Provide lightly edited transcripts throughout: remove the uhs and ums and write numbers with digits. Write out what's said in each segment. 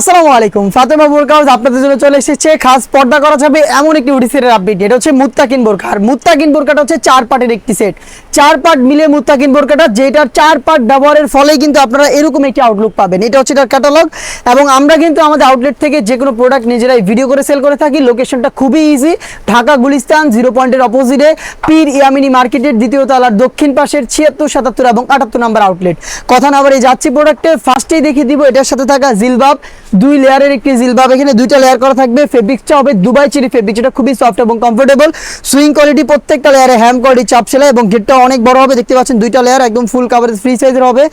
আসসালামু আলাইকুম, ফাতেমা বোরকা হাউস আপনাদের জন্য চলে এসেছে খাস পর্দা করা যাবে এমন একটি উডিসেটের আপডেট। এটা হচ্ছে মুত্তাকিন বোরকা। আর মুত্তাকিন বোরকাটা হচ্ছে 4 পার্টের একটি সেট, 4 পার্ট মিলে মুত্তাকিন বোরকাটা, যেটার 4 পার্ট ব্যবহারের ফলেই কিন্তু আপনারা এরকম একটি আউটলুক পাবেন। এটা হচ্ছে এটার ক্যাটালগ, এবং আমরা কিন্তু আমাদের আউটলেট থেকে যে কোনো প্রোডাক্ট নিজেরাই ভিডিও করে সেল করে থাকি। লোকেশনটা খুবই ইজি, ঢাকা গুলিস্তান 0 পয়েন্টের অপোজিটে পীর ইয়ামিনী মার্কেটের দ্বিতীয় তলার দক্ষিণ পাশের 76, 77 এবং 78 নম্বর আউটলেট। কথা না বলে যাচ্ছি প্রোডাক্টে, ফার্স্টেই দেখিয়ে দিব এটার সাথে থাকা জিলবাব, 2 লেয়ারের একটি জিলবাব। এখানে 2টা লেয়ার করা থাকবে। ফেব্রিকটা হবে দুবাই চেরি ফেব্রিক, যেটা খুবই সফট এবং কমফোর্টেবল। সুইং কোয়ালিটি, প্রত্যেকটা লেয়ারে হ্যাম কোয়ালিটি চাপ সেলাই, এবং গেটটা অনেক বড় হবে। দেখতে পাচ্ছেন 2টা লেয়ার একদম ফুল কাভারেজ ফ্রি সাইজের হবে।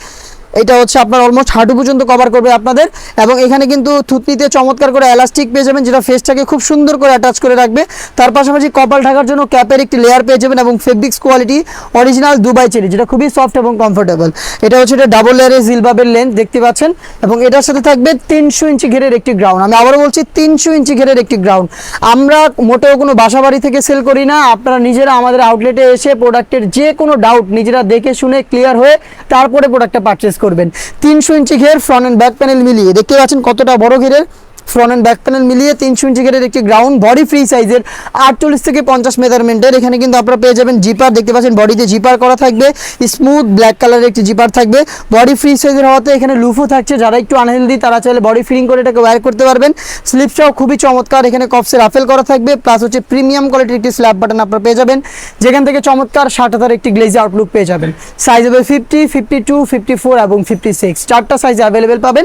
এটা হচ্ছে আপনার অলমোস্ট হাঁটু পর্যন্ত কভার করবে আপনাদের। এবং এখানে কিন্তু থুতনিতে চমৎকার করে এলাস্টিক পেয়ে যাবেন, যেটা ফেসটাকে খুব সুন্দর করে অ্যাটাচ করে রাখবে। তার পাশাপাশি কপাল ঢাকার জন্য ক্যাপের একটি লেয়ার পেয়ে যাবেন, এবং fabrics quality original Dubai cherry, যেটা খুবই সফট এবং কমফোর্টেবল। এটা হচ্ছে এটা ডাবল লেয়ারের জিলবাবের লেন্থ দেখতে পাচ্ছেন, এবং এটার সাথে থাকবে 300 ইঞ্চি ঘেরের একটি গ্রাউন্ড। আমি আবারও বলছি 300 ইঞ্চি ঘেরের একটি গ্রাউন্ড। আমরা মোটেও কোনো বাসা বাড়ি থেকে সেল করি না, আপনারা নিজেরা আমাদের আউটলেটে এসে প্রোডাক্টের যে কোনো ডাউট নিজেরা দেখে শুনে ক্লিয়ার হয়ে তারপরে প্রোডাক্টটা পারচেস করবেন। 300 ইঞ্চি ঘের, ফ্রন্ট এন্ড ব্যাক প্যানেল মিলিয়ে দেখতে পাচ্ছেন কতটা বড় ঘেরের। ফ্রন্ট এন্ড ব্যাক প্যানেল মিলিয়ে 300 ইঞ্চি ঘেরের একটি গ্রাউন্ড, বডি ফ্রি সাইজের 48 থেকে 50 মেজারমেন্টের। এখানে কিন্তু আপনারা পেয়ে যাবেন জিপার, দেখতে পাচ্ছেন বডিতে জিপার করা থাকবে, স্মুথ ব্ল্যাক কালারের একটি জিপার থাকবে। বডি ফ্রি সাইজের হওয়াতে এখানে লুফও থাকছে, যারা একটু আনহেলদি তারা চাইলে বডি ফিলিং করে এটাকে ওয়্যার করতে পারবেন। স্লিপসটাও খুবই চমৎকার, এখানে কপসে রাফেল করা থাকবে, প্লাস হচ্ছে প্রিমিয়াম কোয়ালিটির একটি স্ল্যাব বাটন আপনারা পেয়ে যাবেন, যেখান থেকে চমৎকার 60,000 একটি গ্লেজি আউটলুক পেয়ে যাবেন। সাইজ হবে 50, 52, 54 এবং 56, 4টা সাইজ অ্যাভেলেবেল পাবেন।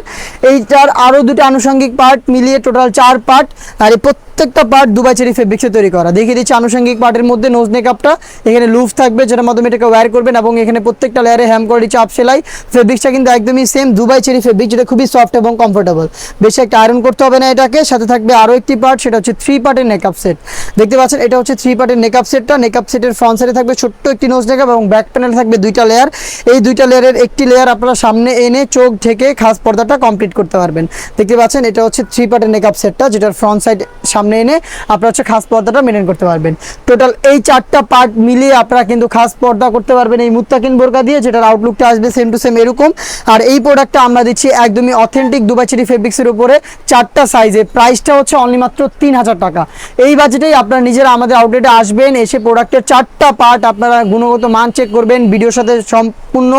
এইটার আরও 2টা আনুষঙ্গিক পার্ট মিলিয়ে টোটাল 4 পার্ট, আর এই প্রত্যেকটা পার্ট দুবাই চেরি ফেব্রিক্সে তৈরি করা। দেখিয়ে দিচ্ছি আনুষঙ্গিক পার্টের মধ্যে নোজ নেকআপটা, এখানে লুফ থাকবে যেটার মাধ্যমে এটাকে ওয়্যার করবেন, এবং এখানে প্রত্যেকটা লেয়ারে হ্যাম কোয়ালিটি চাপ সেলাই। ফেব্রিক্সটা কিন্তু একদমই সেম দুবাই চেরি ফেব্রিক, যেটা খুবই সফট এবং কমফোর্টেবল। বেশি একটা আয়রন করতে হবে না এটাকে। সাথে থাকবে আরও একটি পার্ট, সেটা হচ্ছে 3 পার্টের নেকআপ সেট। দেখতে পাচ্ছেন এটা হচ্ছে 3 পার্টের নেকআপ সেটটা। নেকআপ সেটের ফ্রন্ট সাইডে থাকবে ছোট্ট একটি নোজ নেকআপ, এবং ব্যাক প্যানেলে থাকবে 2টা লেয়ার। এই 2টা লেয়ারের একটি লেয়ার আপনারা সামনে এনে চোখ ঢেকে খাস পর্দাটা কমপ্লিট করতে পারবেন। দেখতে পাচ্ছেন এটা হচ্ছে 3 পার্টের নেকআপ সেটটা, যেটার ফ্রন্ট সাইড সামনে এনে আপনারা হচ্ছে খাস পর্দাটা মেনটেন করতে পারবেন। টোটাল এই 4টা পার্ট মিলিয়ে আপনারা কিন্তু খাস পর্দা করতে পারবেন এই মুত্তাকিন বোরকা দিয়ে, যেটার আউটলুকটা আসবে সেম টু সেম এরকম। আর এই প্রোডাক্টটা আমরা দিচ্ছি একদমই অথেন্টিক দুবাই চেরি ফেব্রিক্সের উপরে, 4টা সাইজে। প্রাইসটা হচ্ছে অনলি মাত্র 3000 টাকা। এই বাজেটেই আপনারা নিজেরা আমাদের আউটলেটে আসবেন, এসে প্রোডাক্টের 4টা পার্ট আপনারা গুণগত মান চেক করবেন, ভিডিওর সাথে সম্পূর্ণ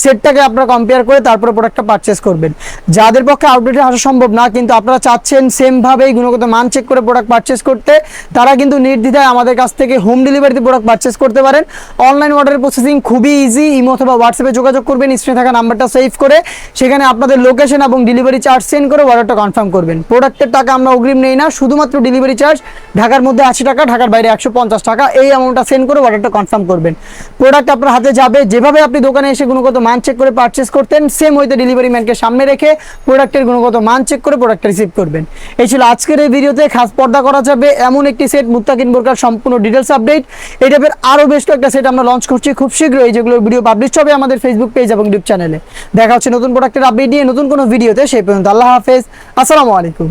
সেটটাকে আপনারা কম্পেয়ার করে তারপরে প্রোডাক্টটা পারচেস করবেন। যাদের পক্ষে আউটলেটে আসা সম্ভব না, কিন্তু আপনারা চাচ্ছেন সেমভাবেই গুণগত মান চেক করে প্রোডাক্ট পারচেস করতে, তারা কিন্তু নির্দ্বিধায় আমাদের কাছ থেকে হোম ডেলিভারিতে প্রোডাক্ট পারচেস করতে পারেন। অনলাইন অর্ডারের প্রসেসিং খুবই ইজি। ইমো অথবা হোয়াটসঅ্যাপে যোগাযোগ করবেন, স্ক্রিনে থাকা নাম্বারটা সেভ করে সেখানে আপনাদের লোকেশন এবং ডেলিভারি চার্জ সেন্ড করে অর্ডারটা কনফার্ম করবেন। প্রোডাক্টের টাকা আমরা অগ্রিম নেই না, শুধুমাত্র ডেলিভারি চার্জ ঢাকার মধ্যে 80 টাকা, ঢাকার বাইরে 150 টাকা, এই অ্যামাউন্টটা সেন্ড করে অর্ডারটা কনফার্ম করবেন। প্রোডাক্ট আপনার হাতে যাবে, যেভাবে আপনি দোকানে এসে গুণগত মান চেক করে পারচেস করতেন সেম ওইতে ডেলিভারি ম্যানকে সামনে রেখে প্রোডাক্টের গুণগত মান চেক করে প্রোডাক্টটা রিসিভ করবেন। এই ছিল আজকের এই ভিডিওতে খাস পর্দা করা যাবে এমন একটি সেট মুত্তাকিন বোরকার সম্পূর্ণ ডিটেলস আপডেট। এই টাইপের আরও বেশ কয়েকটা সেট আমরা লঞ্চ করছি খুব শীঘ্রই, যেগুলোর ভিডিও পাবলিশ হবে আমাদের ফেসবুক পেজ এবং ইউটিউব চ্যানেলে। দেখা হচ্ছে নতুন প্রোডাক্টের আপডেট নিয়ে নতুন কোনো ভিডিওতে। সেই পর্যন্ত আল্লাহ হাফেজ, আসসালামু আলাইকুম।